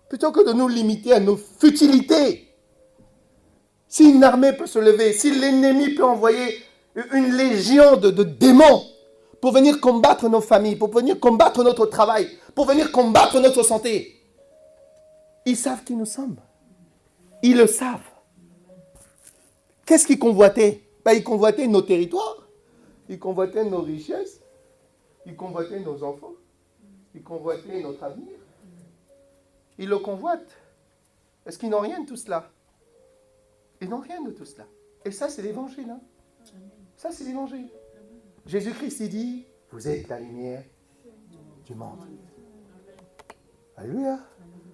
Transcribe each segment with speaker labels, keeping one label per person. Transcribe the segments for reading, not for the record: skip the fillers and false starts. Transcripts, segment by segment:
Speaker 1: plutôt que de nous limiter à nos futilités. Si une armée peut se lever, si l'ennemi peut envoyer une légion de démons pour venir combattre nos familles, pour venir combattre notre travail, pour venir combattre notre santé, ils savent qui nous sommes. Ils le savent. Qu'est-ce qu'ils convoitaient? Ils convoitaient nos territoires, ils convoitaient nos richesses, ils convoitaient nos enfants, ils convoitaient notre avenir. Ils le convoitent. Est-ce qu'ils n'ont rien de tout cela? Ils n'ont rien de tout cela. Et ça, c'est l'évangile. Hein? Ça, c'est l'évangile. Jésus-Christ, il dit, vous êtes la lumière du monde. Alléluia.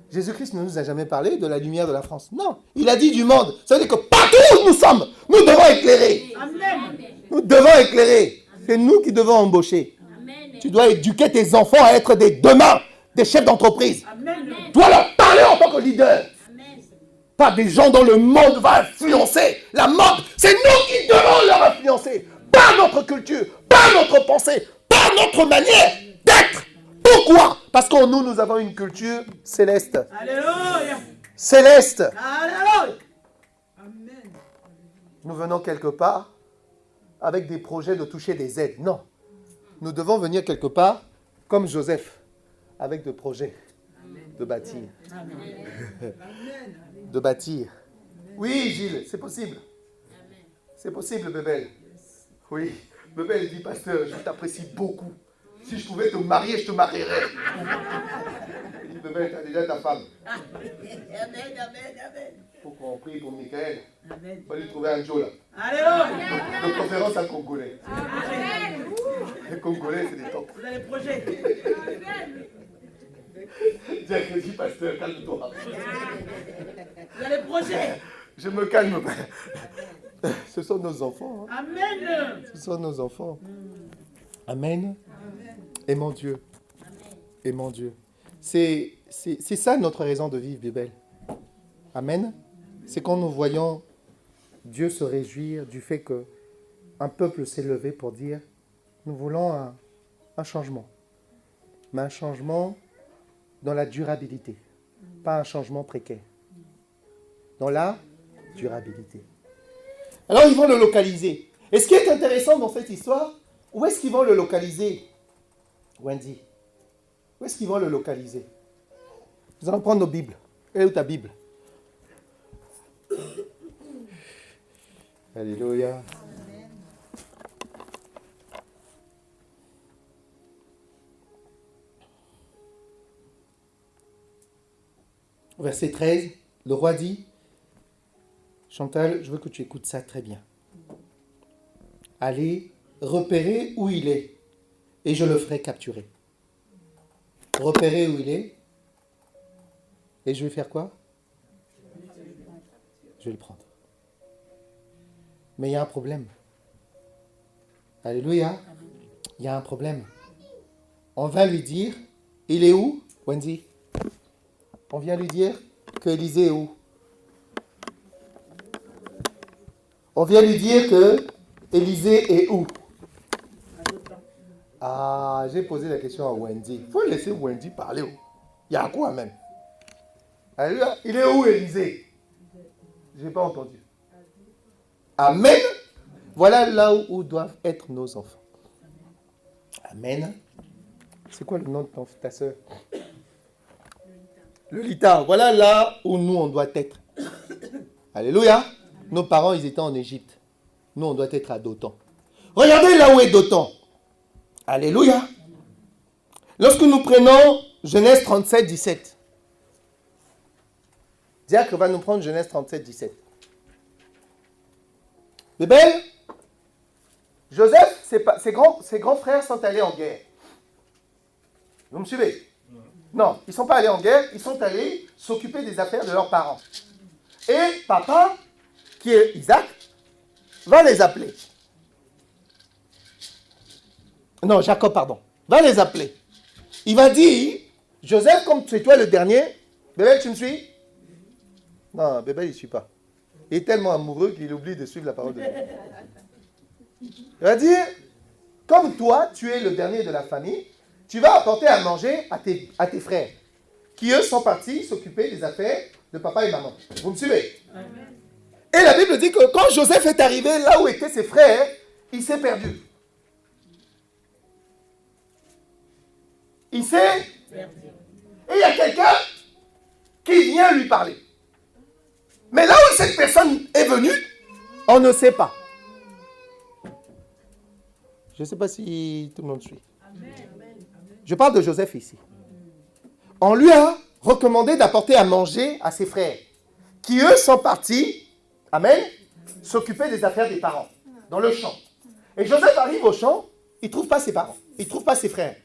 Speaker 1: Jésus-Christ ne nous a jamais parlé de la lumière de la France. Non, il a dit du monde. Ça veut dire que partout où nous sommes, nous devons éclairer. Amen. Nous devons éclairer. C'est nous qui devons embaucher. Amen. Tu dois éduquer tes enfants à être demain des chefs d'entreprise. Amen. Tu dois leur parler en tant que leader. Amen. Pas des gens dont le monde va influencer. La mode, c'est nous qui devons leur influencer. Pas notre culture, pas notre pensée, pas notre manière d'être. Pourquoi? Parce qu'en nous, nous avons une culture céleste. Alléluia. Céleste. Alléluia. Amen. Nous venons quelque part avec des projets de toucher des aides. Non. Nous devons venir quelque part comme Joseph, avec des projets de bâtir. Amen. De bâtir. Oui, Gilles, c'est possible. C'est possible, Bébel. Oui. Bébel dit, pasteur, je t'apprécie beaucoup. Si je pouvais te marier, je te marierais. Il dit, Bébel, tu as déjà ta femme. Amen, amen, amen. Il faut qu'on prie pour Michael. Il va lui trouver un Joe là. Alléluia. De conférence à Congolais. Amen. Les Congolais, c'est des tops. Vous avez des projets. Dis, pasteur, calme-toi. Vous avez des projets. Je me calme. Ce sont nos enfants. Hein. Amen. Ce sont nos enfants. Amen. Aimons Dieu. Aimons Dieu. C'est ça notre raison de vivre, Bébel. Amen. C'est quand nous voyons Dieu se réjouir du fait qu'un peuple s'est levé pour dire nous voulons un changement. Mais un changement dans la durabilité. Pas un changement précaire. Dans la durabilité. Alors ils vont le localiser. Et ce qui est intéressant dans cette histoire, où est-ce qu'ils vont le localiser, Wendy? Où est-ce qu'ils vont le localiser? Nous allons prendre nos Bibles. Elle est où ta Bible? Alléluia. Amen. Verset 13, le roi dit, Chantal, je veux que tu écoutes ça très bien. Allez repérer où il est et je le ferai capturer. Repérer où il est et je vais faire quoi? Je vais le prendre. Mais il y a un problème. Alléluia. Il y a un problème. On va lui dire, il est où, Wendy? On vient lui dire que Élisée est où? On vient lui dire que Élisée est où? Ah, j'ai posé la question à Wendy. Il faut laisser Wendy parler. Il y a quoi même? Alléluia. Il est où Élisée? Je n'ai pas entendu. Amen. Voilà là où doivent être nos enfants. Amen. C'est quoi le nom de ta soeur? Lolita. Voilà là où nous, on doit être. Alléluia. Nos parents, ils étaient en Égypte. Nous, on doit être à Dothan. Regardez là où est Dothan. Alléluia. Lorsque nous prenons Genèse 37, 17. Diacre va nous prendre Genèse 37, 17. Bébel, Joseph, ses grands frères sont allés en guerre. Vous me suivez? Non, ils ne sont pas allés en guerre, ils sont allés s'occuper des affaires de leurs parents. Et papa, qui est Isaac, va les appeler. Non, Jacob, pardon. Va les appeler. Il va dire, Joseph, comme c'est toi le dernier, Bébel, tu me suis? Non, Bébel, il ne suit pas. Il est tellement amoureux qu'il oublie de suivre la parole de Dieu. Il va dire, comme toi, tu es le dernier de la famille, tu vas apporter à manger à tes frères, qui eux sont partis s'occuper des affaires de papa et maman. Vous me suivez? Et la Bible dit que quand Joseph est arrivé là où étaient ses frères, il s'est perdu. Il s'est perdu. Et il y a quelqu'un qui vient lui parler. Mais là où cette personne est venue, on ne sait pas. Je ne sais pas si tout le monde suit. Je parle de Joseph ici. On lui a recommandé d'apporter à manger à ses frères, qui eux sont partis, amen, s'occuper des affaires des parents, dans le champ. Et Joseph arrive au champ, il ne trouve pas ses parents, il ne trouve pas ses frères.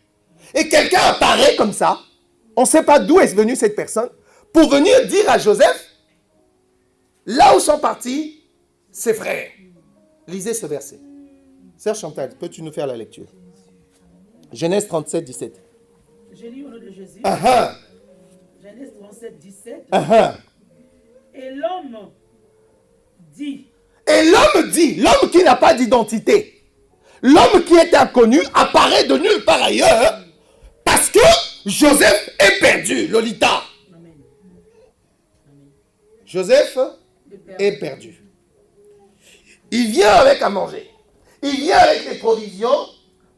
Speaker 1: Et quelqu'un apparaît comme ça, on ne sait pas d'où est venue cette personne, pour venir dire à Joseph, là où sont partis ses frères. Lisez ce verset. Sœur Chantal, peux-tu nous faire la lecture? Genèse 37, 17.
Speaker 2: Je lis au nom de Jésus. Genèse 37, 17. Et l'homme dit.
Speaker 1: Et l'homme dit, l'homme qui n'a pas d'identité, l'homme qui est inconnu apparaît de nulle part ailleurs parce que Joseph est perdu, Lolita. Amen. Joseph est perdu. Il vient avec à manger. Il vient avec les provisions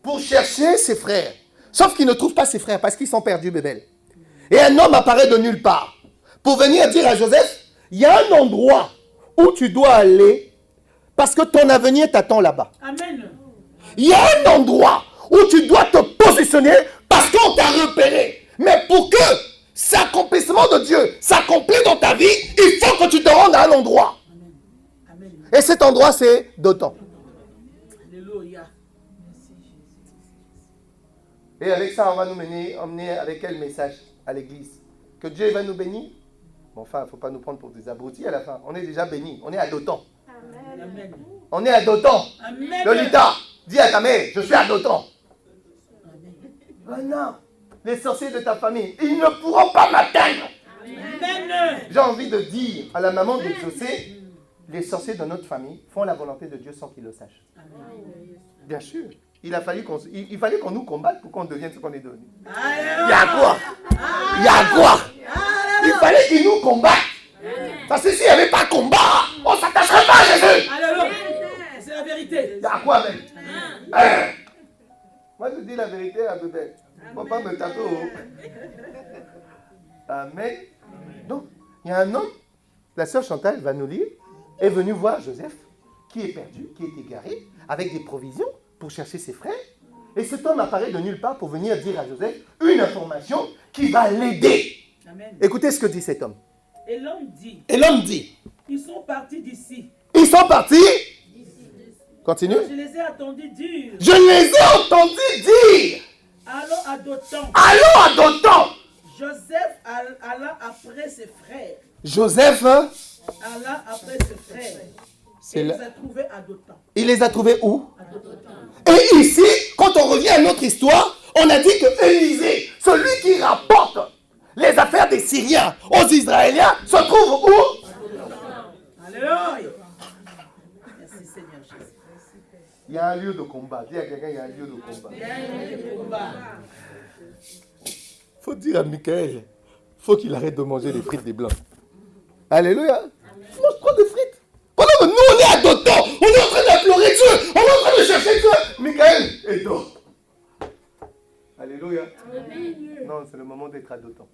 Speaker 1: pour chercher ses frères. Sauf qu'il ne trouve pas ses frères parce qu'ils sont perdus, Bébel. Et un homme apparaît de nulle part pour venir dire à Joseph, il y a un endroit où tu dois aller parce que ton avenir t'attend là-bas.
Speaker 2: Amen.
Speaker 1: Il y a un endroit où tu dois te positionner parce qu'on t'a repéré. Mais pour que cet accomplissement de Dieu s'accomplisse dans ta vie, il faut que tu te rendes à un endroit.
Speaker 2: Amen.
Speaker 1: Et cet endroit, c'est Dothan.
Speaker 2: Alléluia.
Speaker 1: Et avec ça, on va nous emmener avec quel message à l'église? Que Dieu va nous bénir? Bon, enfin, il ne faut pas nous prendre pour des abrutis à la fin. On est déjà bénis. On est à Dothan.
Speaker 2: Amen.
Speaker 1: On est à Dothan.
Speaker 2: Amen.
Speaker 1: Lolita, dis à ta mère, je suis à Dothan. Non, les sorciers de ta famille, ils ne pourront pas m'atteindre. J'ai envie de dire à la maman de José, les sorciers de notre famille font la volonté de Dieu sans qu'ils le sachent. Bien sûr. Il fallait qu'on nous combatte pour qu'on devienne ce qu'on est devenu. Il y a quoi? Il y a quoi? Il fallait qu'ils nous combattent. Parce que s'il n'y avait pas de combat, on ne s'attacherait pas à Jésus.
Speaker 2: Alléluia. C'est la vérité.
Speaker 1: Il y a quoi même? Moi je dis la vérité à bébé. Il ne faut pas me taper au... Amen. Donc, il y a un homme, la sœur Chantal va nous lire, est venue voir Joseph, qui est perdu, qui est égaré, avec des provisions pour chercher ses frères. Et cet homme apparaît de nulle part pour venir dire à Joseph une information qui va l'aider.
Speaker 2: Amen.
Speaker 1: Écoutez ce que dit cet homme.
Speaker 2: Et l'homme dit.
Speaker 1: Et l'homme dit.
Speaker 2: Ils sont partis d'ici.
Speaker 1: Ils sont partis. Continue.
Speaker 2: Je les ai entendus dire.
Speaker 1: Je les ai entendus dire.
Speaker 2: Allons à Dothan.
Speaker 1: Allons à Dothan.
Speaker 2: Joseph alla après ses frères.
Speaker 1: Joseph
Speaker 2: alla après ses frères. Il les a trouvés à Dothan.
Speaker 1: Il les a trouvés où? À Dothan. Et ici, quand on revient à notre histoire, on a dit que Élisée, celui qui rapporte les affaires des Syriens aux Israéliens, se trouve où?
Speaker 2: Alléluia. Merci Seigneur Jésus.
Speaker 1: Il y a un lieu de combat. Dis à quelqu'un, il y a un lieu de combat.
Speaker 2: Il y a un lieu de combat.
Speaker 1: Faut dire à Michael, faut qu'il arrête de manger les frites des blancs. Alléluia. Il mange trop de frites. Pendant que nous, on est à Dothan, on est en train d'implorer Dieu, on est en train de chercher Dieu. Michael est dort. Alléluia. Amen. Non, c'est le moment d'être à Dothan.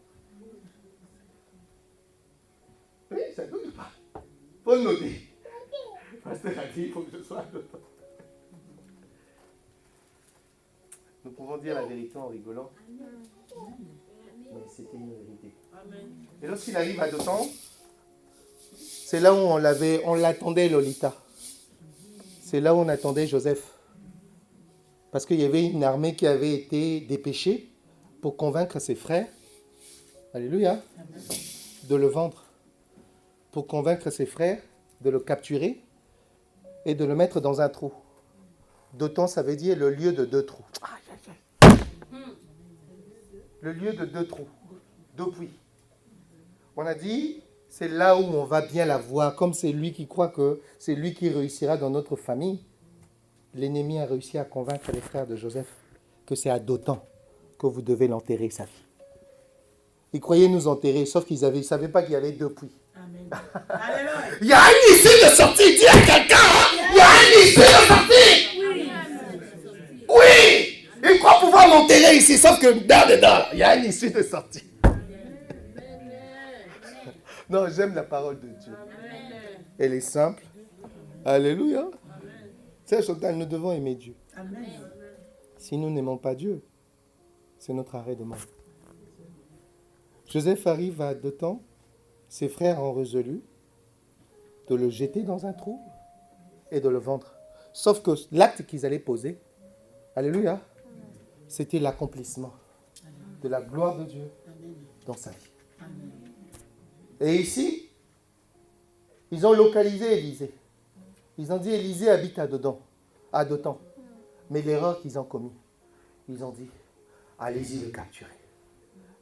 Speaker 1: Oui, ça ne doute pas. Faut le noter. Pasteur a dit, il faut que je sois à Dothan. Nous pouvons dire la vérité en rigolant. Mais c'était une vérité. Amen. Et lorsqu'il arrive à Dothan, c'est là où on l'attendait, Lolita. C'est là où on attendait Joseph. Parce qu'il y avait une armée qui avait été dépêchée pour convaincre ses frères, alléluia, de le vendre. Pour convaincre ses frères de le capturer et de le mettre dans un trou. Dothan, ça veut dire le lieu de deux trous. Le lieu de deux trous, deux puits. On a dit, c'est là où on va bien la voir, comme c'est lui qui croit que c'est lui qui réussira dans notre famille. L'ennemi a réussi à convaincre les frères de Joseph que c'est à Dothan que vous devez l'enterrer, sa fille. Ils croyaient nous enterrer, sauf qu'ils ne savaient pas qu'il y avait 2 puits.
Speaker 2: Amen. Alléluia.
Speaker 1: Il y a une issue de sortie. Dis à quelqu'un, hein, il y a une issue de sortie. Oui. Ils croient pouvoir m'enterrer ici, sauf que dedans, il y a une issue de sortie. Non, j'aime la parole de Dieu. Elle est simple. Alléluia. C'est Chantal, nous devons aimer Dieu.
Speaker 2: Amen.
Speaker 1: Si nous n'aimons pas Dieu, c'est notre arrêt de mort. Joseph arrive à 2 ans. Ses frères ont résolu de le jeter dans un trou et de le vendre. Sauf que l'acte qu'ils allaient poser, alléluia, c'était l'accomplissement de la gloire de Dieu dans sa vie. Et ici, ils ont localisé Élisée. Ils ont dit Élisée habite à Dothan. Mais l'erreur qu'ils ont commise, ils ont dit allez-y le capturer.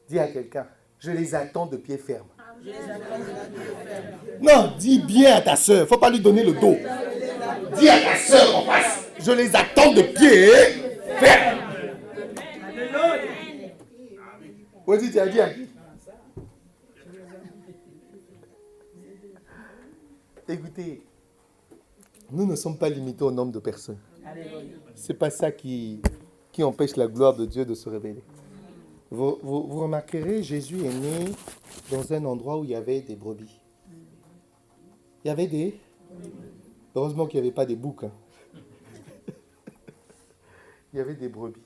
Speaker 1: Dis à quelqu'un, je les attends de pied ferme. Non, dis bien à ta soeur, il ne faut pas lui donner le dos. Dis à ta soeur en face, je les attends de pied ferme. Vas-y, tu as dit à qui? Écoutez, nous ne sommes pas limités au nombre de personnes. Ce n'est pas ça qui empêche la gloire de Dieu de se révéler. Vous remarquerez, Jésus est né dans un endroit où il y avait des brebis. Il y avait des... Heureusement qu'il n'y avait pas des boucs. Hein. Il y avait des brebis.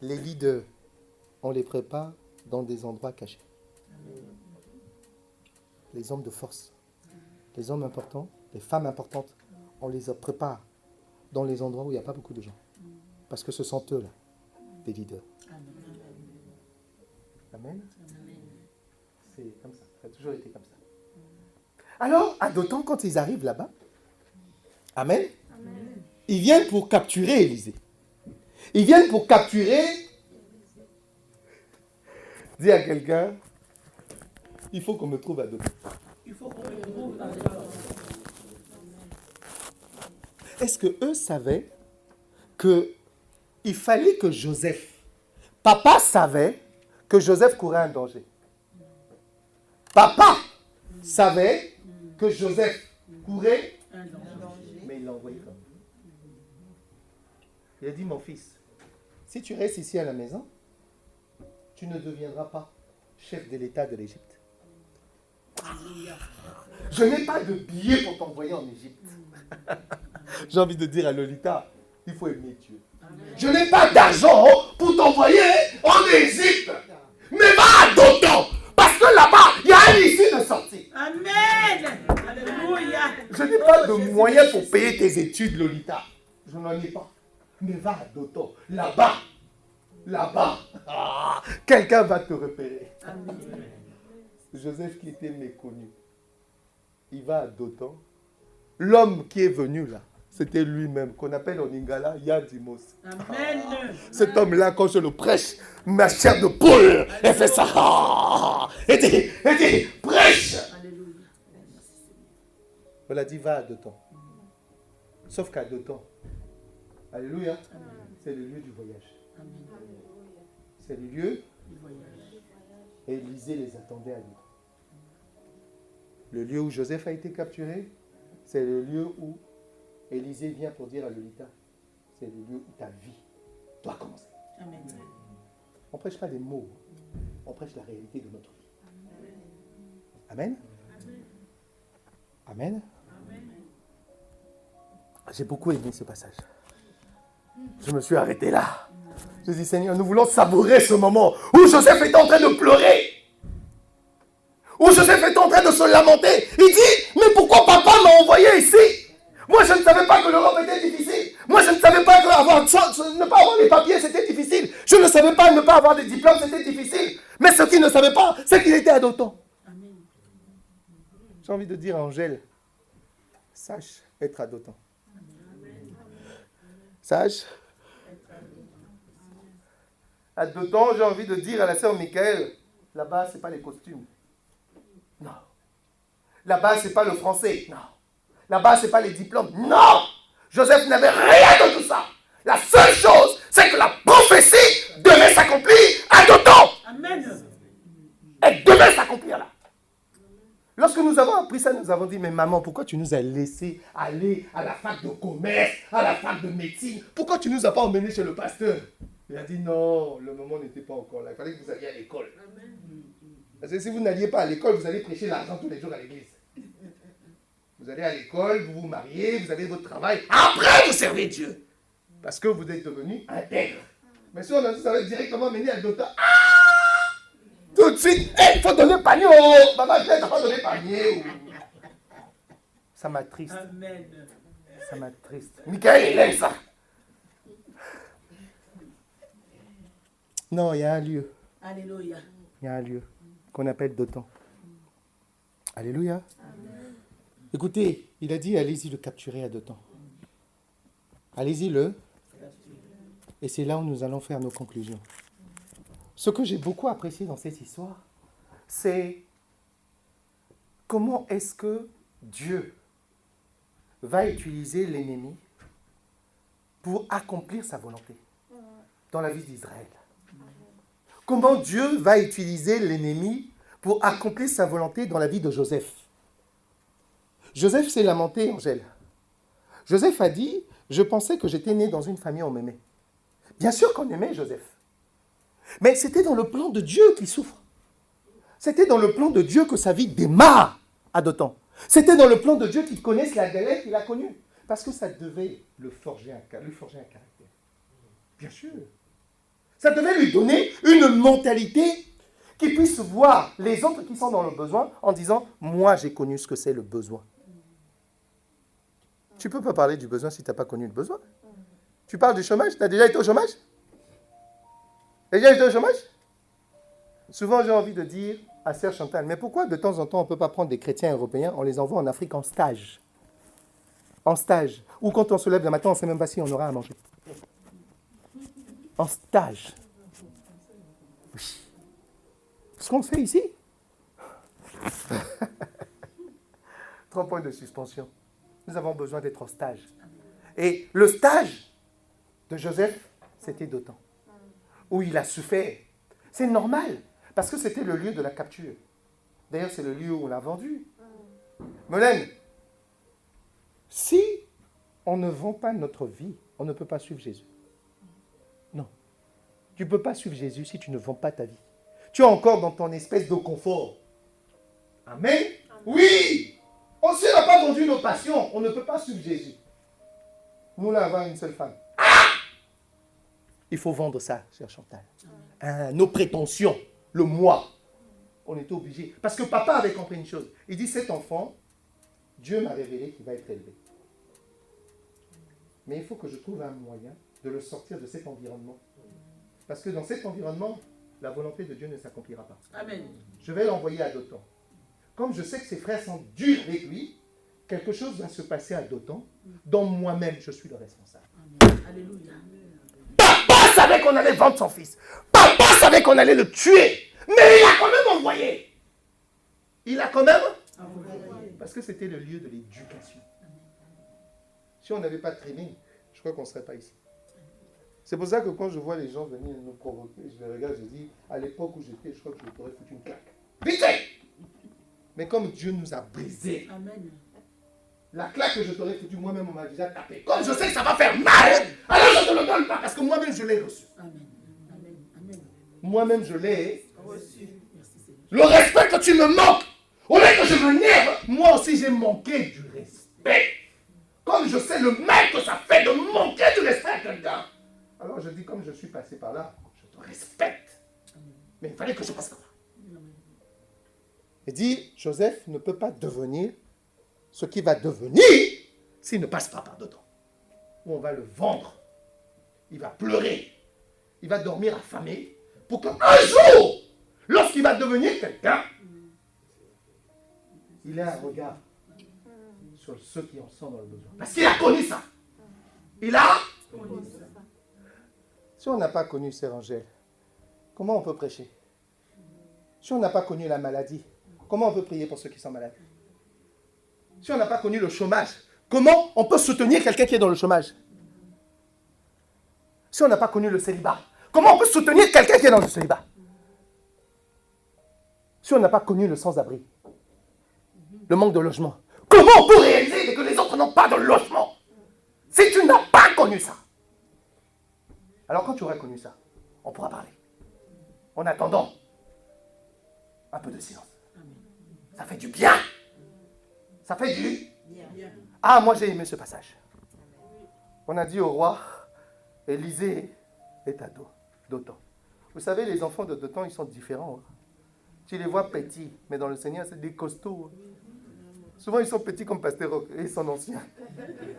Speaker 1: Les leaders, on les prépare dans des endroits cachés. Les hommes de force, les hommes importants, les femmes importantes, on les prépare dans les endroits où il n'y a pas beaucoup de gens. Parce que ce sont eux, là, des leaders. Amen. C'est comme ça. Ça a toujours été comme ça. Alors, à Dothan, quand ils arrivent là-bas, Amen, ils viennent pour capturer Élisée. Ils viennent pour capturer... Dis à quelqu'un, il faut qu'on me trouve à Dothan.
Speaker 2: Il faut qu'on me trouve à Dothan.
Speaker 1: Est-ce qu'eux savaient qu'il fallait que Joseph... Papa savait que Joseph courait un danger. Papa savait que Joseph courait un danger. Mais il l'a envoyé comme ça. Il a dit, mon fils, si tu restes ici à la maison, tu ne deviendras pas chef de l'État de l'Égypte. Je n'ai pas de billet pour t'envoyer en Égypte. J'ai envie de dire à Lolita, il faut aimer Dieu. Je n'ai pas d'argent pour t'envoyer en Égypte. Mais va à Dothan. Parce que là-bas, il y a une issue de sortie.
Speaker 2: Amen. Alléluia.
Speaker 1: Je n'ai pas de moyens pour payer tes études, Lolita. Je n'en ai pas. Mais va à Dothan. Là-bas. Quelqu'un va te repérer. Amen. Joseph qui était méconnu. Il va à Dothan. L'homme qui est venu là, c'était lui-même, qu'on appelle en Lingala Yadimos.
Speaker 2: Amen.
Speaker 1: Cet homme-là, quand je le prêche, ma chair de poule, elle fait ça. Elle dit, prêche. On l'a dit, va à Dothan. Sauf qu'à Dothan, alléluia, c'est le lieu du voyage. C'est le lieu du voyage. Et Élisée les attendait à Dothan. Le lieu où Joseph a été capturé, c'est le lieu où Élisée vient pour dire à Lolita, c'est le lieu où ta vie doit commencer. Amen. On ne prêche pas des mots, on prêche la réalité de notre vie. Amen. Amen. Amen. J'ai beaucoup aimé ce passage. Je me suis arrêté là. Je dis, Seigneur, nous voulons savourer ce moment où Joseph est en train de pleurer. Où Joseph est en train de se lamenter. Il dit, mais pourquoi papa m'a envoyé ici? Moi, je ne savais pas que l'Europe était difficile. Moi, je ne savais pas que ne pas avoir les papiers, c'était difficile. Je ne savais pas ne pas avoir des diplômes, c'était difficile. Mais ce qu'il ne savait pas, c'est qu'il était à Dothan. J'ai envie de dire à Angèle, sache être à Dothan. Sache. À Dothan, j'ai envie de dire à la sœur Michael, là-bas, ce n'est pas les costumes. Non. Là-bas, ce n'est pas le français. Non. Là-bas, ce n'est pas les diplômes. Non! Joseph n'avait rien de tout ça. La seule chose, c'est que la prophétie devait s'accomplir à Dothan.
Speaker 2: Amen.
Speaker 1: devait s'accomplir là. Lorsque nous avons appris ça, nous avons dit, mais maman, pourquoi tu nous as laissé aller à la fac de commerce, à la fac de médecine? Pourquoi tu ne nous as pas emmenés chez le pasteur? Il a dit, non, le moment n'était pas encore là. Il fallait que vous alliez à l'école. Parce que si vous n'alliez pas à l'école, vous allez prêcher l'argent tous les jours à l'église. Vous allez à l'école, vous vous mariez, vous avez votre travail. Après, vous servez Dieu. Parce que vous êtes devenu intègre. Mais si on a dit, ça va directement mener à d'autres. Tout de suite, il faut donner panier. Maman, je n'ai pas donné panier. Ça m'attriste.
Speaker 2: Amen.
Speaker 1: Ça m'attriste. Michael, il aime ça. Non, il y a un lieu.
Speaker 2: Alléluia.
Speaker 1: Il y a un lieu qu'on appelle Dothan. Alléluia.
Speaker 2: Amen.
Speaker 1: Écoutez, il a dit, allez-y le capturer à Dothan. Allez-y le. Et c'est là où nous allons faire nos conclusions. Ce que j'ai beaucoup apprécié dans cette histoire, c'est comment est-ce que Dieu va utiliser l'ennemi pour accomplir sa volonté dans la vie d'Israël. Comment Dieu va utiliser l'ennemi pour accomplir sa volonté dans la vie de Joseph. Joseph s'est lamenté, Angèle. Joseph a dit, je pensais que j'étais né dans une famille où on m'aimait. Bien sûr qu'on aimait Joseph. Mais c'était dans le plan de Dieu qu'il souffre. C'était dans le plan de Dieu que sa vie démarre à Dothan. C'était dans le plan de Dieu qu'il connaisse la galère qu'il a connue. Parce que ça devait lui forger un caractère. Bien sûr. Ça devait lui donner une mentalité qui puisse voir les autres qui sont dans le besoin en disant « Moi, j'ai connu ce que c'est le besoin. » Tu ne peux pas parler du besoin si tu n'as pas connu le besoin. Tu parles du chômage? Tu as déjà été au chômage? Tu as déjà été au chômage? Souvent, j'ai envie de dire à Sœur Chantal, mais pourquoi de temps en temps, on ne peut pas prendre des chrétiens européens, on les envoie en Afrique en stage? En stage. Ou quand on se lève le matin, on ne sait même pas si on aura à manger. En stage. Oui. Ce qu'on fait ici. 3 points de suspension. Nous avons besoin d'être en stage. Et le stage de Joseph, c'était Dothan, où il a souffert. C'est normal, parce que c'était le lieu de la capture. D'ailleurs, c'est le lieu où on l'a vendu. Molaine, si on ne vend pas notre vie, on ne peut pas suivre Jésus. Non. Tu ne peux pas suivre Jésus si tu ne vends pas ta vie. Tu es encore dans ton espèce de confort. Amen. Oui. On ne n'a pas vendu nos passions, on ne peut pas suivre Jésus. Nous, là, avons une seule femme. Il faut vendre ça, cher Chantal. Nos prétentions, le moi. On était obligé. Parce que papa avait compris une chose. Il dit, cet enfant, Dieu m'a révélé qu'il va être élevé. Mais il faut que je trouve un moyen de le sortir de cet environnement. Parce que dans cet environnement, la volonté de Dieu ne s'accomplira pas.
Speaker 2: Amen.
Speaker 1: Je vais l'envoyer à Dothan. Comme je sais que ses frères sont durs avec lui, quelque chose va se passer à Dothan, dont moi-même je suis le responsable.
Speaker 2: Amen. Alléluia.
Speaker 1: Papa savait qu'on allait vendre son fils. Papa savait qu'on allait le tuer. Mais il a quand même envoyé. Il a quand même envoyé. Parce que c'était le lieu de l'éducation. Si on n'avait pas traîné, je crois qu'on ne serait pas ici. C'est pour ça que quand je vois les gens venir nous provoquer, je les regarde, je dis, à l'époque où j'étais, je crois que je t'aurais foutu une claque. Vite! Mais comme Dieu nous a brisés,
Speaker 2: Amen.
Speaker 1: la claque que je t'aurais foutue, moi-même, on m'a déjà tapé. Comme je sais que ça va faire mal, alors je ne te le donne pas, parce que moi-même, je l'ai reçu.
Speaker 2: Amen. Amen. Amen.
Speaker 1: Moi-même, je l'ai
Speaker 2: Reçu. Merci Seigneur.
Speaker 1: Le respect que tu me manques, au lieu que je m'énerve, moi aussi, j'ai manqué du respect. Comme je sais le mal que ça fait de manquer du respect à quelqu'un. Alors je dis, comme je suis passé par là, je te respecte. Mais il fallait que je passe par là. Il dit, Joseph ne peut pas devenir ce qu'il va devenir s'il ne passe pas par dedans. Où on va le vendre. Il va pleurer. Il va dormir affamé. Pour qu'un jour, lorsqu'il va devenir quelqu'un, il ait un regard sur ceux qui en sont dans le besoin. Parce qu'il a connu ça. Il a connu ça. Si on n'a pas connu Sœur Angèle, comment on peut prêcher? Si on n'a pas connu la maladie, comment on peut prier pour ceux qui sont malades? Si on n'a pas connu le chômage, comment on peut soutenir quelqu'un qui est dans le chômage? Si on n'a pas connu le célibat, comment on peut soutenir quelqu'un qui est dans le célibat? si on n'a pas connu le sans-abri, le manque de logement, comment on peut réaliser que les autres n'ont pas de logement si tu n'as pas connu ça? Alors quand tu auras connu ça, on pourra parler. En attendant, un peu de silence. Ça fait du bien. Ça fait du bien. Ah, moi j'ai aimé ce passage. On a dit au roi, Élisée est à Dothan. Vous savez, les enfants de Dothan, ils sont différents. Hein. Tu les vois petits, mais dans le Seigneur, c'est des costauds. Hein. Souvent, ils sont petits comme Pasteur Roch, et ils sont anciens.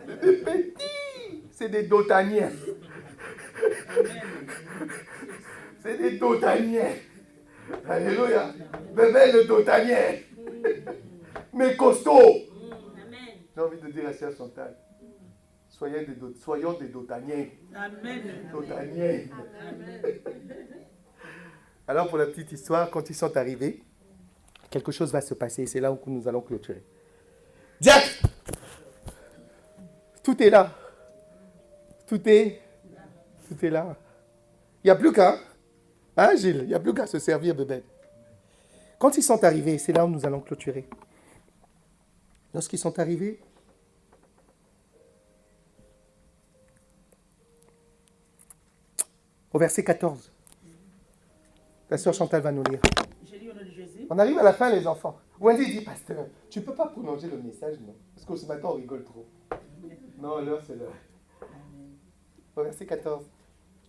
Speaker 1: C'est des petits. C'est des Dothaniens. C'est des Dothaniens. Alléluia. Bébé le Dothanien. Mais costauds. J'ai envie de dire à Sœur Chantal, soyons des Dothaniens. Amen. Dothaniens. Alors pour la petite histoire, quand ils sont arrivés, quelque chose va se passer. C'est là où nous allons clôturer. Diacre, tout est là. Tout est là. Il n'y a plus qu'à, hein Gilles, il n'y a plus qu'à se servir de bête. Quand ils sont arrivés, c'est là où nous allons clôturer. Lorsqu'ils sont arrivés, au verset 14, la sœur Chantal va nous lire. On arrive à la fin, les enfants. Wendy dit, pasteur, tu ne peux pas prolonger le message, non? Parce que ce matin, on rigole trop. Non, l'heure, c'est l'heure. Au verset 14.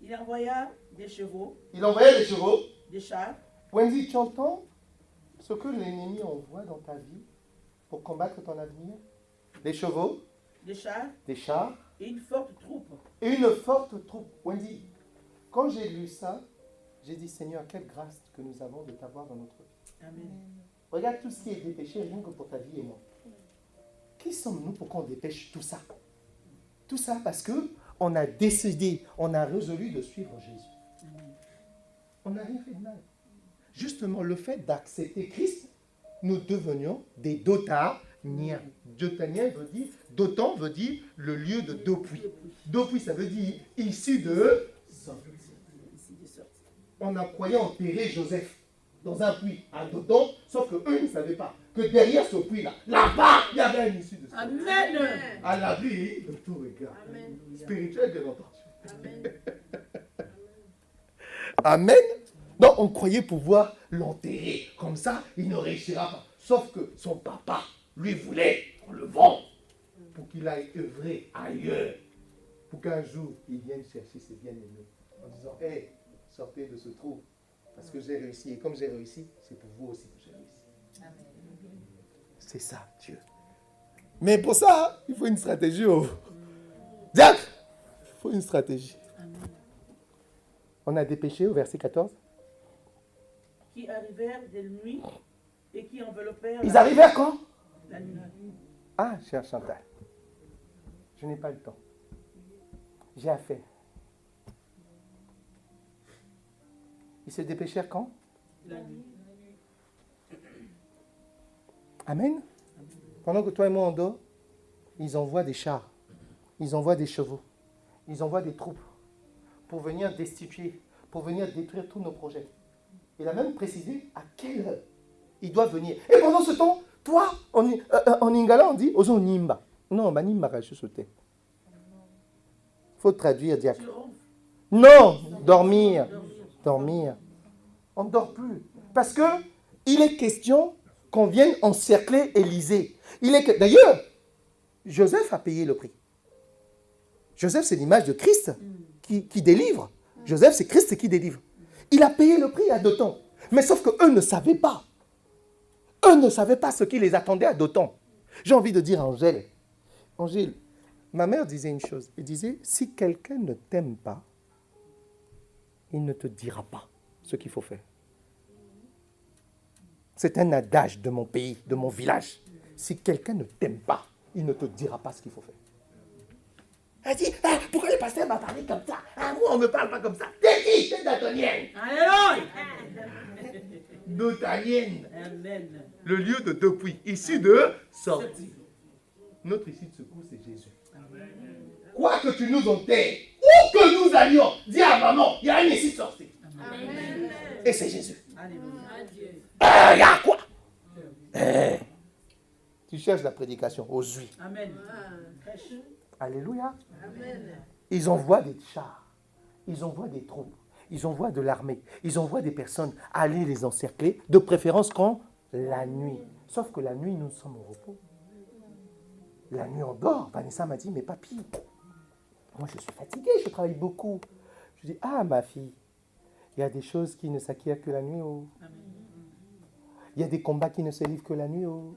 Speaker 2: Il envoya des chevaux.
Speaker 1: Des chars. Wendy, tu entends ce que l'ennemi envoie dans ta vie pour combattre ton avenir? Des chevaux. Des chars.
Speaker 2: Et une forte troupe.
Speaker 1: Wendy, quand j'ai lu ça, j'ai dit, Seigneur, quelle grâce que nous avons de t'avoir dans notre vie. Amen. Regarde tout ce qui est dépêché, rien que pour ta vie et moi. Qui sommes-nous pour qu'on dépêche tout ça? Tout ça parce qu'on a décidé, on a résolu de suivre Jésus. Amen. On n'a rien fait de mal. Justement, le fait d'accepter Christ, nous devenions des Dothaniens. Dothan veut dire le lieu de deux puits. Deux puits, ça veut dire issu de sortie. On a croyé enterrer Joseph dans un puits à Dothan, sauf qu'eux ne savaient pas que derrière ce puits-là, là-bas, il y avait une issue de sortie. Amen. À l'abri de tout regard. Amen. Spirituel, bien entendu. Amen. Amen. Donc, on croyait pouvoir l'enterrer. Comme ça, il ne réussira pas. Sauf que son papa, lui, voulait qu'on le vende pour qu'il aille œuvrer ailleurs. Pour qu'un jour, il vienne chercher ses bien-aimés en disant, hé, sortez de ce trou. Parce que j'ai réussi. Et comme j'ai réussi, c'est pour vous aussi que j'ai réussi. Amen. C'est ça, Dieu. Mais pour ça, il faut une stratégie. Diacre, il faut une stratégie. Amen. On a dépêché au verset 14.
Speaker 2: Qui arrivèrent de nuit et qui enveloppèrent...
Speaker 1: Ils arrivèrent quand?
Speaker 2: La nuit.
Speaker 1: Ah, cher Chantal, je n'ai pas le temps. J'ai affaire. Ils se dépêchèrent quand? La nuit. Amen. Pendant que toi et moi on dort, ils envoient des chars, ils envoient des chevaux, ils envoient des troupes pour venir destituer, pour venir détruire tous nos projets. Il a même précisé à quelle heure il doit venir. Et pendant ce temps, toi, en Ingala, on dit « Ozo nimba ». Non, ma nimba rache sauter. Il faut traduire, diacre. Non, dormir. Dormir. On ne dort plus. Parce que il est question qu'on vienne encercler Élisée. D'ailleurs, Joseph a payé le prix. Joseph, c'est l'image de Christ qui délivre. Joseph, c'est Christ qui délivre. Il a payé le prix à Dothan. Mais sauf qu'eux ne savaient pas. Eux ne savaient pas ce qui les attendait à Dothan. J'ai envie de dire à Angèle, Angèle, ma mère disait une chose. Elle disait, si quelqu'un ne t'aime pas, il ne te dira pas ce qu'il faut faire. C'est un adage de mon pays, de mon village. Si quelqu'un ne t'aime pas, il ne te dira pas ce qu'il faut faire. Elle dit, ah, pourquoi le pasteur m'a parlé comme ça? Ah, moi, on ne me parle pas comme ça. T'es qui? T'es Dothanienne. Alléluia. Dothanienne. Amen. Le lieu de deux puits, issu de sortie. Notre issue de secours, c'est Jésus. Amen. Quoi que tu nous enterres, où que nous allions, dis à maman, il y a une issue de sortie. Amen. Et c'est Jésus. Alléluia. Tu cherches la prédication aux huiles.
Speaker 2: Amen.
Speaker 1: Alléluia.
Speaker 2: Amen.
Speaker 1: Ils envoient des chars. Ils envoient des troupes. Ils envoient de l'armée. Ils envoient des personnes aller les encercler, de préférence quand la nuit. Sauf que la nuit, nous sommes au repos. La nuit, on dort. Vanessa m'a dit, mais papy, moi je suis fatiguée, je travaille beaucoup. Je dis, ah ma fille, il y a des choses qui ne s'acquièrent que la nuit. Oh. Il y a des combats qui ne se livrent que la nuit. Oh.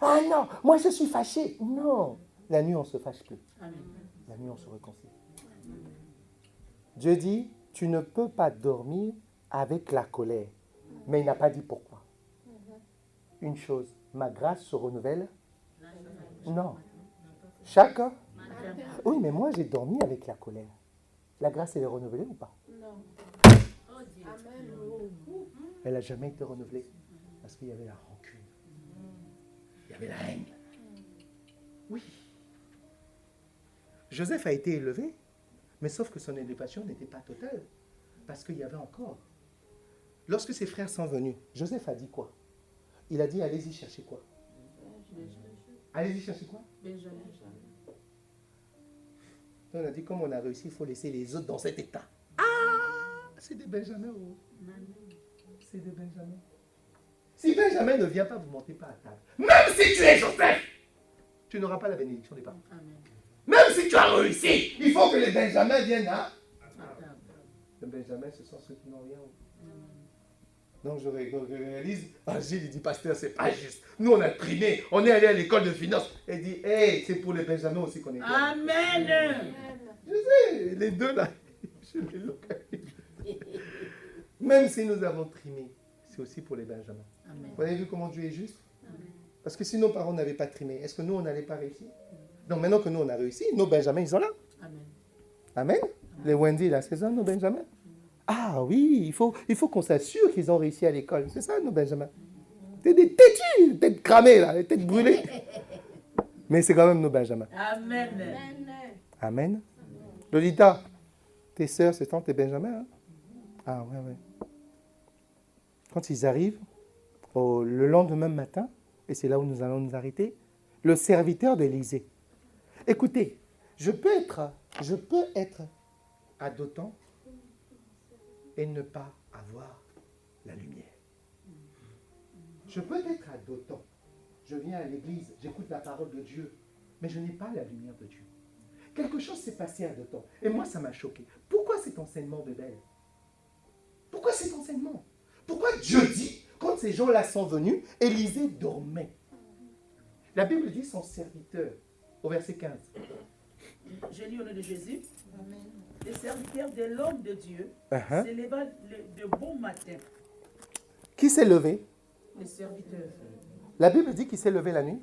Speaker 1: Ah non, moi je suis fâchée. Non, la nuit on ne se fâche plus. La nuit on se réconcilie. Dieu dit, tu ne peux pas dormir avec la colère. Mais il n'a pas dit pourquoi. Une chose, ma grâce se renouvelle. Non. Chacun. Oui, mais moi j'ai dormi avec la colère. La grâce, elle est renouvelée ou pas? Non. Elle n'a jamais été renouvelée. Parce qu'il y avait la rancune. Il y avait la haine. Oui. Joseph a été élevé, mais sauf que son élévation n'était pas totale. Parce qu'il y avait encore. Lorsque ses frères sont venus, Joseph a dit quoi? Il a dit, allez-y chercher quoi? Allez-y chercher quoi? On a dit, comme on a réussi, il faut laisser les autres dans cet état. Ah, c'est des Benjamins. Oh. C'est des Benjamins. Si Benjamin ne vient pas, vous ne montez pas à table. Même si tu es Joseph, tu n'auras pas la bénédiction des parents. Même si tu as réussi, il faut que les Benjamins viennent à table. Les Benjamins, ce sont ceux qui n'ont rien. Donc je réalise, Gilles il dit, pasteur, c'est pas juste. Nous on a primé, on est allé à l'école de finance. Il dit, hey, c'est pour les Benjamins aussi qu'on est.
Speaker 2: Amen.
Speaker 1: Je sais, les deux là, je les localise. Même si nous avons trimé, c'est aussi pour les Benjamins. Amen. Vous avez vu comment Dieu est juste? Amen. Parce que si nos parents n'avaient pas trimé, est-ce que nous on n'allait pas réussir? Donc maintenant que nous on a réussi, nos Benjamins ils sont là. Amen. Amen. Amen. Les Wendy là, c'est ça nos Benjamins? Ah oui, il faut qu'on s'assure qu'ils ont réussi à l'école. C'est ça, nos Benjamins. C'est des têtus, des têtes cramées, là, des têtes brûlées. Mais c'est quand même nos Benjamins. Amen. Amen. Lolita, tes sœurs, c'est tant tes Benjamins. Hein? Ah ouais. Quand ils arrivent, le lendemain matin, et c'est là où nous allons nous arrêter, le serviteur d'Élysée. Écoutez, je peux être à Dothan et ne pas avoir la lumière. Je peux être à Dothan, je viens à l'église, j'écoute la parole de Dieu, mais je n'ai pas la lumière de Dieu. Quelque chose s'est passé à Dothan, et moi ça m'a choqué. Pourquoi cet enseignement de Belle? Pourquoi cet enseignement? Pourquoi Dieu dit, quand ces gens-là sont venus, Élisée dormait? La Bible dit son serviteur, au verset 15.
Speaker 2: Je lis au nom de Jésus. Amen. Le serviteur de l'homme de Dieu s'éleva de bon matin.
Speaker 1: Qui s'est levé?
Speaker 2: Le serviteur.
Speaker 1: La Bible dit qu'il s'est levé la nuit.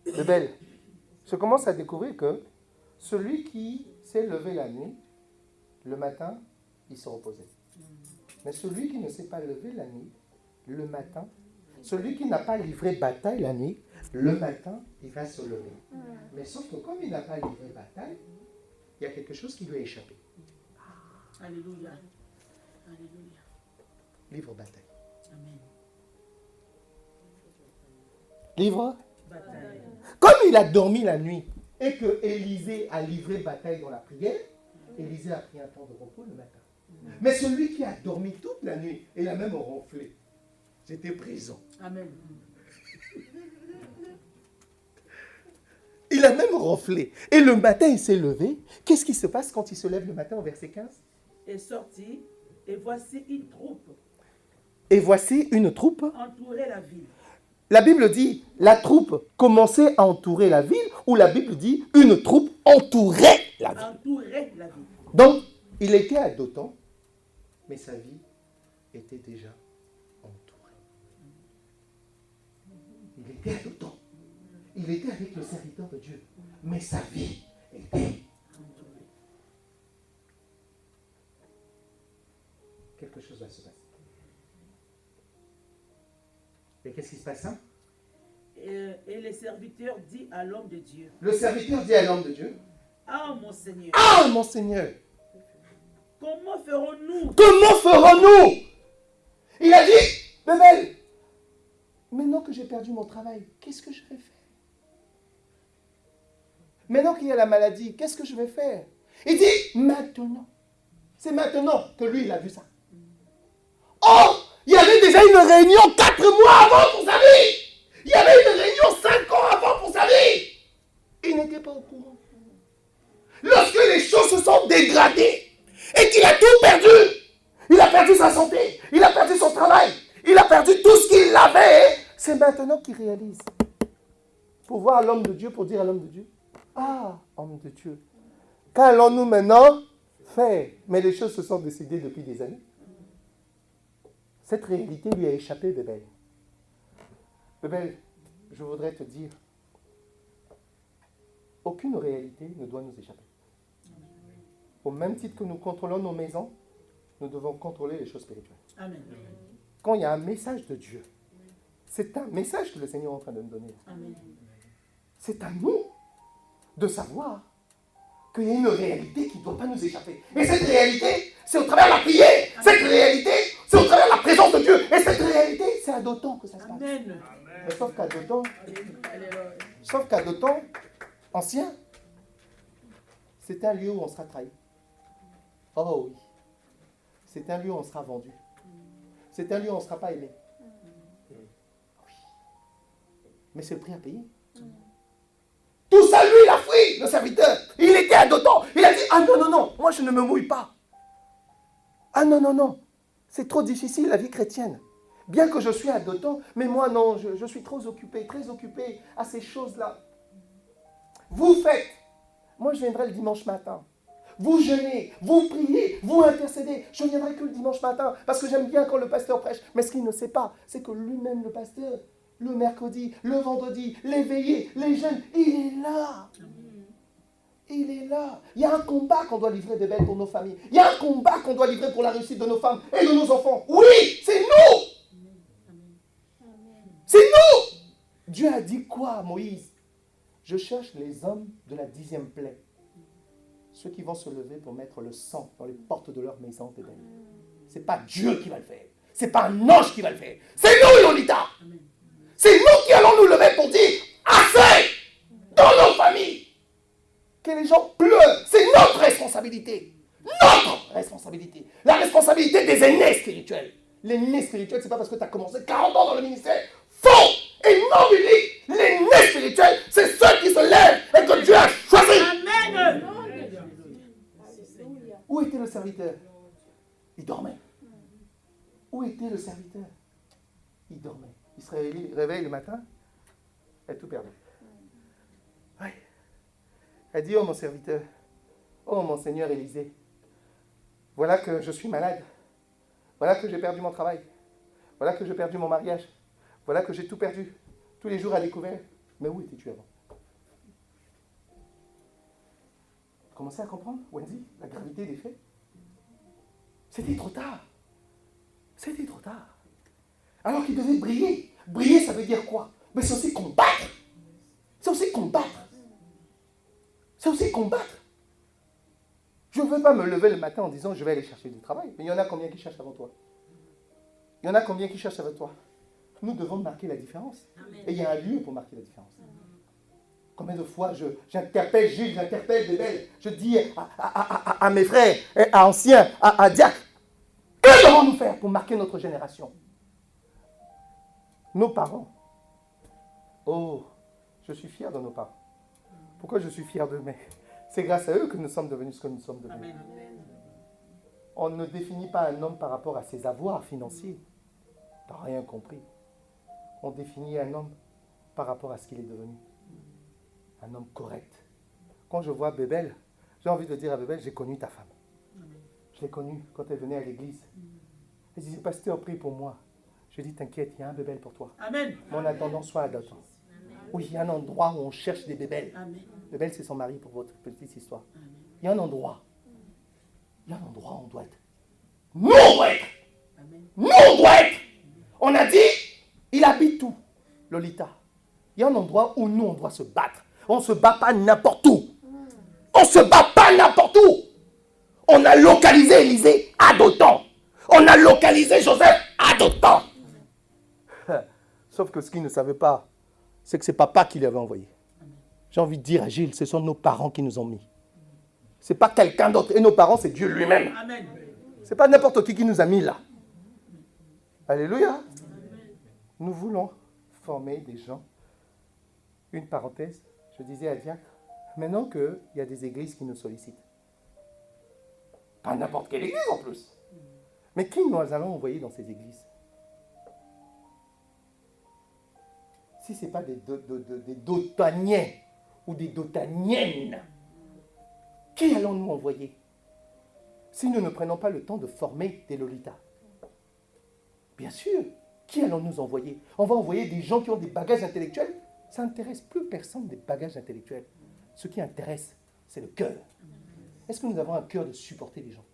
Speaker 1: De Belle. Je commence à découvrir que celui qui s'est levé la nuit, le matin, il se reposait. Mais celui qui ne s'est pas levé la nuit, le matin, celui qui n'a pas livré bataille la nuit, le matin, il va se lever. Mais sauf que comme il n'a pas livré bataille, il y a quelque chose qui lui a échappé.
Speaker 2: Alléluia. Alléluia.
Speaker 1: Livre bataille.
Speaker 2: Amen.
Speaker 1: Livre
Speaker 2: bataille.
Speaker 1: Comme il a dormi la nuit et que Élisée a livré bataille dans la prière, Élisée a pris un temps de repos le matin. Mais celui qui a dormi toute la nuit, il a même ronflé. J'étais présent.
Speaker 2: Amen.
Speaker 1: Il a même ronflé. Et le matin, il s'est levé. Qu'est-ce qui se passe quand il se lève le matin au verset 15?
Speaker 2: Et sorti, et voici une troupe.
Speaker 1: Et voici une troupe.
Speaker 2: Entourait la ville.
Speaker 1: La Bible dit, la troupe commençait à entourer la ville, ou la Bible dit, une troupe entourait la ville.
Speaker 2: Entourait la ville.
Speaker 1: Donc, il était à Dothan, mais sa vie était déjà entourée. Il était à Dothan. Il était avec le serviteur de Dieu, mais sa vie était entourée. Quelque chose va se passer. Et qu'est-ce qui se passe?
Speaker 2: Et le serviteur dit à l'homme de Dieu.
Speaker 1: Le serviteur dit à l'homme de Dieu.
Speaker 2: Ah, mon Seigneur.
Speaker 1: Ah, mon Seigneur.
Speaker 2: Comment ferons-nous?
Speaker 1: Comment ferons-nous? Il a dit, Bébel, mais nos que j'ai perdu mon travail, qu'est-ce que je vais faire? Maintenant qu'il y a la maladie, qu'est-ce que je vais faire? Il dit maintenant. C'est maintenant que lui, il a vu ça. Oh, il y avait déjà une réunion 4 mois avant pour sa vie. Il y avait une réunion 5 ans avant pour sa vie. Il n'était pas au courant. Lorsque les choses se sont dégradées et qu'il a tout perdu, il a perdu sa santé, il a perdu son travail, il a perdu tout ce qu'il avait, c'est maintenant qu'il réalise. Pour voir l'homme de Dieu, pour dire à l'homme de Dieu, ah, homme de Dieu, qu'allons-nous maintenant faire? Mais les choses se sont décidées depuis des années. Cette réalité lui a échappé, Bébel. Bébel, je voudrais te dire, aucune réalité ne doit nous échapper. Au même titre que nous contrôlons nos maisons, nous devons contrôler les choses spirituelles.
Speaker 2: Amen.
Speaker 1: Quand il y a un message de Dieu, c'est un message que le Seigneur est en train de nous donner.
Speaker 2: Amen.
Speaker 1: C'est à nous de savoir qu'il y a une réalité qui ne doit pas nous échapper. Et cette réalité, c'est au travers de la prière. Cette réalité, c'est au travers de la présence de Dieu. Et cette réalité, c'est à d'autant que ça se passe.
Speaker 2: Amen.
Speaker 1: Mais sauf qu'à d'autant,
Speaker 2: Alléluia.
Speaker 1: ancien, c'est un lieu où on sera trahi. Oh oui. C'est un lieu où on sera vendu. C'est un lieu où on ne sera pas aimé. Oui. Mais c'est le prix à payer. Tout ça, lui, il a fui, le serviteur. Il était à Dothan. Il a dit, ah non, non, non, moi je ne me mouille pas. Ah non, non, non. C'est trop difficile, la vie chrétienne. Bien que je suis à Dothan, mais moi non, je suis trop occupé, très occupé à ces choses-là. Vous faites. Moi je viendrai le dimanche matin. Vous jeûnez, vous priez, vous intercédez. Je ne viendrai que le dimanche matin parce que j'aime bien quand le pasteur prêche. Mais ce qu'il ne sait pas, c'est que lui-même, le pasteur, le mercredi, le vendredi, les veillées, les jeûnes, il est là. Il est là. Il y a un combat qu'on doit livrer de belles pour nos familles. Il y a un combat qu'on doit livrer pour la réussite de nos femmes et de nos enfants. Oui, c'est nous. C'est nous. Dieu a dit quoi à Moïse? Je cherche les hommes de la 10e plaie. Ceux qui vont se lever pour mettre le sang dans les portes de leur maison, bébé. Ce n'est pas Dieu qui va le faire. Ce n'est pas un ange qui va le faire. C'est nous, Lolita. C'est nous qui allons nous lever pour dire assez dans nos familles. Que les gens pleurent. C'est notre responsabilité. Notre responsabilité. La responsabilité des aînés spirituels. L'aîné spirituel, ce n'est pas parce que tu as commencé 40 ans dans le ministère. Faux et non biblique. L'aîné spirituel, c'est ceux qui se lèvent et que Dieu a choisi.
Speaker 2: Amen.
Speaker 1: Où était le serviteur? Il dormait. Où était le serviteur? Il dormait. Il se réveille le matin, elle a tout perdu. Oui. Elle dit, oh mon serviteur, oh mon Seigneur Élisée, voilà que je suis malade, voilà que j'ai perdu mon travail, voilà que j'ai perdu mon mariage, voilà que j'ai tout perdu, tous les jours à découvert. Mais où étais-tu avant? Vous commencez à comprendre, Wendy, la gravité des faits? C'était trop tard. C'était trop tard. Alors qu'il devait briller. Briller, ça veut dire quoi? Mais c'est aussi combattre. C'est aussi combattre. C'est aussi combattre. Je ne veux pas me lever le matin en disant je vais aller chercher du travail. Mais il y en a combien qui cherchent avant toi? Il y en a combien qui cherchent avant toi? Nous devons marquer la différence. Et il y a un lieu pour marquer la différence. Combien de fois j'interpelle Gilles, j'interpelle Bébel, je dis à mes frères, à anciens, à Diacre, que devons-nous faire pour marquer notre génération? Nos parents. Oh, je suis fier de nos parents. Pourquoi je suis fier d'eux? Mais c'est grâce à eux que nous sommes devenus ce que nous sommes devenus.
Speaker 2: Amen.
Speaker 1: On ne définit pas un homme par rapport à ses avoirs financiers. Tu n'as rien compris. On définit un homme par rapport à ce qu'il est devenu. Un homme correct. Quand je vois Bébel, j'ai envie de dire à Bébel, j'ai connu ta femme. Je l'ai connue quand elle venait à l'église. Elle disait, pasteur, prie pour moi. Je lui ai dit, t'inquiète, il y a un Bébel pour toi.
Speaker 2: Amen.
Speaker 1: Mais en attendant, sois à d'autres. Oui, il y a un endroit où on cherche des Bébels.
Speaker 2: Amen.
Speaker 1: Bébel, c'est son mari pour votre petite histoire.
Speaker 2: Amen.
Speaker 1: Il y a un endroit. Il y a un endroit où on doit être. Nous, on doit être.
Speaker 2: Amen.
Speaker 1: Nous, on doit être. On a dit, il habite où, Lolita? Il y a un endroit où nous, on doit se battre. On ne se bat pas n'importe où. On ne se bat pas n'importe où. On a localisé Élisée à Dothan. On a localisé Joseph à Dothan. Sauf que ce qu'il ne savait pas, c'est que c'est papa qui l'avait envoyé. J'ai envie de dire à Gilles, ce sont nos parents qui nous ont mis. Ce n'est pas quelqu'un d'autre. Et nos parents, c'est Dieu lui-même. Ce n'est pas n'importe qui nous a mis là. Alléluia. Nous voulons former des gens. Une parenthèse, je disais à Diacre, maintenant qu'il y a des églises qui nous sollicitent. Pas n'importe quelle église en plus. Mais qui nous allons envoyer dans ces églises? Si ce n'est pas des dotaniens ou des dotaniennes, qui allons-nous envoyer si nous ne prenons pas le temps de former des Lolitas? Bien sûr, qui allons-nous envoyer? On va envoyer des gens qui ont des bagages intellectuels. Ça n'intéresse plus personne des bagages intellectuels. Ce qui intéresse, c'est le cœur. Est-ce que nous avons un cœur de supporter les gens?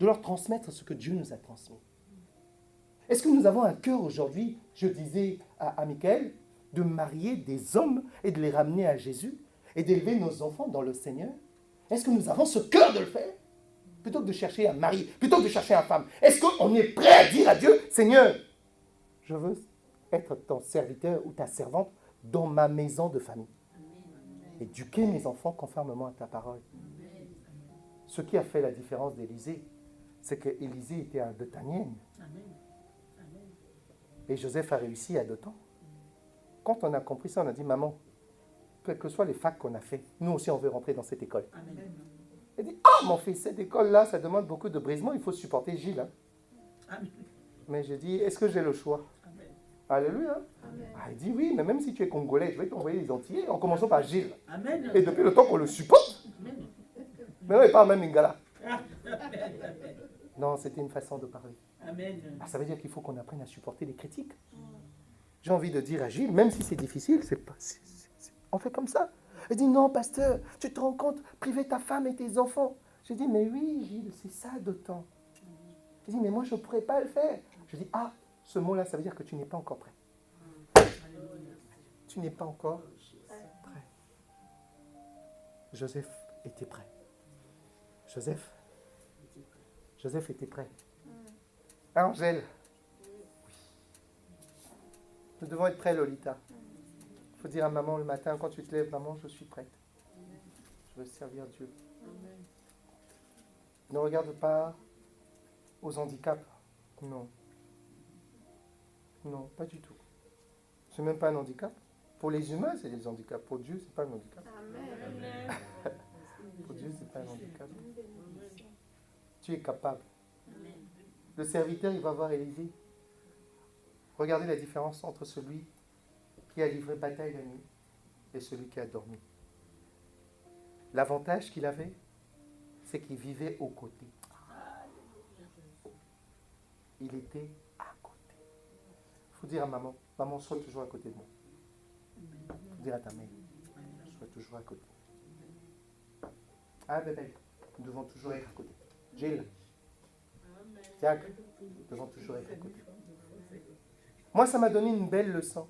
Speaker 1: De leur transmettre ce que Dieu nous a transmis? Est-ce que nous avons un cœur aujourd'hui, je disais à Michael, de marier des hommes et de les ramener à Jésus et d'élever nos enfants dans le Seigneur? Est-ce que nous avons ce cœur de le faire? Plutôt que de chercher un mari, plutôt que de chercher une femme, est-ce qu'on est prêt à dire à Dieu, Seigneur, je veux être ton serviteur ou ta servante dans ma maison de famille. Éduquer mes enfants conformément à ta parole. Ce qui a fait la différence d'Élisée, c'est qu'Élisée était un Dothanien. Et Joseph a réussi à Dothan. Quand on a compris ça, on a dit, maman, quelles que soient les facs qu'on a fait, nous aussi on veut rentrer dans cette école. Elle dit, mon fils, cette école-là, ça demande beaucoup de brisement, il faut supporter Gilles. Hein. Mais je dis, est-ce que j'ai le choix? Alléluia. Il dit, oui, mais même si tu es congolais, je vais t'envoyer les Antillais, en commençant par Gilles. Amen. Et depuis le temps qu'on le supporte, maintenant il parle même Lingala. Non, c'était une façon de parler. Amen. Ça veut dire qu'il faut qu'on apprenne à supporter les critiques. J'ai envie de dire à Gilles, même si c'est difficile, on fait comme ça. Il dit, non, pasteur, tu te rends compte, priver ta femme et tes enfants. Je dis, mais oui, Gilles, c'est ça d'autant. Il dit, mais moi, je ne pourrais pas le faire. Je dis, ce mot-là, ça veut dire que tu n'es pas encore prêt. Tu n'es pas encore prêt. Joseph était prêt. Joseph était prêt. Angèle. Oui. Nous devons être prêts, Lolita. Il faut dire à maman le matin, quand tu te lèves, maman, je suis prête. Je veux servir Dieu. Amen. Ne regarde pas aux handicaps. Non. Non, pas du tout. Ce n'est même pas un handicap. Pour les humains, c'est des handicaps. Pour Dieu, ce n'est pas un handicap. Amen. Pour Dieu, ce n'est pas un handicap. Tu es capable. Le serviteur, il va voir Élisée. Regardez la différence entre celui qui a livré bataille la nuit et celui qui a dormi. L'avantage qu'il avait, c'est qu'il vivait aux côtés. Il était à côté. Il faut dire à maman, maman, sois toujours à côté de moi. Il faut dire à ta mère, sois toujours à côté. Bébé, nous devons toujours être à côté. Gilles, Jacques, nous devons toujours être à côté. Moi, ça m'a donné une belle leçon,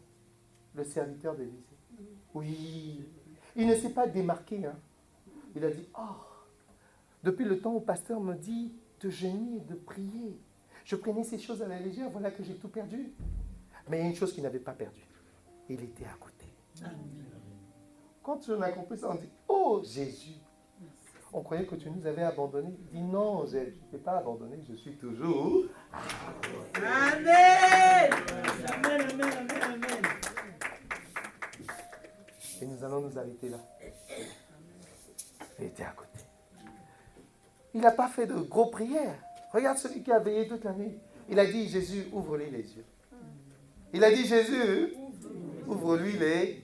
Speaker 1: le serviteur d'Élisée. Oui, il ne s'est pas démarqué. Hein. Il a dit, depuis le temps où le pasteur me dit de jeûner, de prier, je prenais ces choses à la légère, voilà que j'ai tout perdu. Mais il y a une chose qu'il n'avait pas perdue. Il était à côté. Quand on a compris ça, on dit, oh Jésus, on croyait que tu nous avais abandonnés. Il dit, non, je ne t'ai pas abandonné, je suis toujours. Amen. Amen, amen, amen, amen. Et nous allons nous arrêter là. Il était à côté. Il n'a pas fait de gros prières. Regarde celui qui a veillé toute la nuit. Il a dit, Jésus, ouvre-lui les yeux. Il a dit, Jésus, ouvre-lui les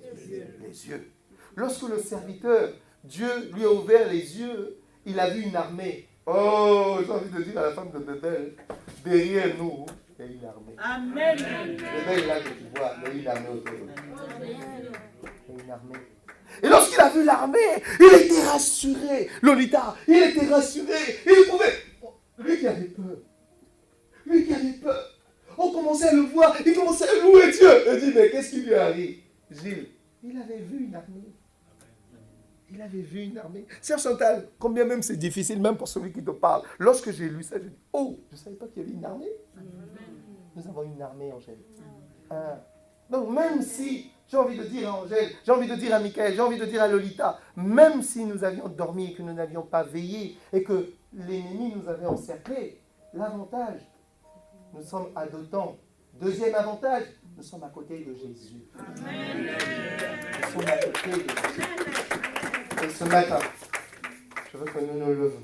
Speaker 1: yeux. Lorsque le serviteur, Dieu lui a ouvert les yeux, il a vu une armée. Oh, j'ai envie de dire à la femme de Bébel, derrière nous, il y a une armée. Amen. Bébel, là que tu vois, il y a une armée autour de nous. Il y a une armée. Et lorsqu'il a vu l'armée, il était rassuré. Lolita, il était rassuré. Il pouvait... Lui qui avait peur. On commençait à le voir, il commençait à louer Dieu. Il dit, mais qu'est-ce qui lui arrive? Gilles, il avait vu une armée. Sœur Chantal, combien même c'est difficile, même pour celui qui te parle. Lorsque j'ai lu ça, je dis, je ne savais pas qu'il y avait une armée. Nous avons une armée, Angèle. Donc même si, j'ai envie de dire à Angèle, j'ai envie de dire à Michael, j'ai envie de dire à Lolita, même si nous avions dormi et que nous n'avions pas veillé et que l'ennemi nous avait encerclés, l'avantage, nous sommes à deux temps. Deuxième avantage, nous sommes à côté de Jésus. Amen. Nous sommes à côté de Jésus. Et ce matin, je veux que nous nous levons.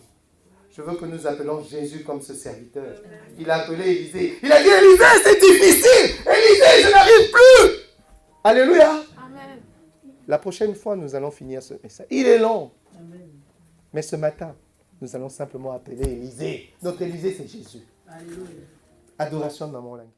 Speaker 1: Je veux que nous appelons Jésus comme ce serviteur. Il a appelé Élisée. Il a dit, Élisée, c'est difficile. Élisée, je n'arrive plus. Alléluia. Amen. La prochaine fois, nous allons finir ce message. Il est long. Amen. Mais ce matin, nous allons simplement appeler Élisée. Notre Élisée, c'est Jésus. Alléluia. Adoration de Maman Lang.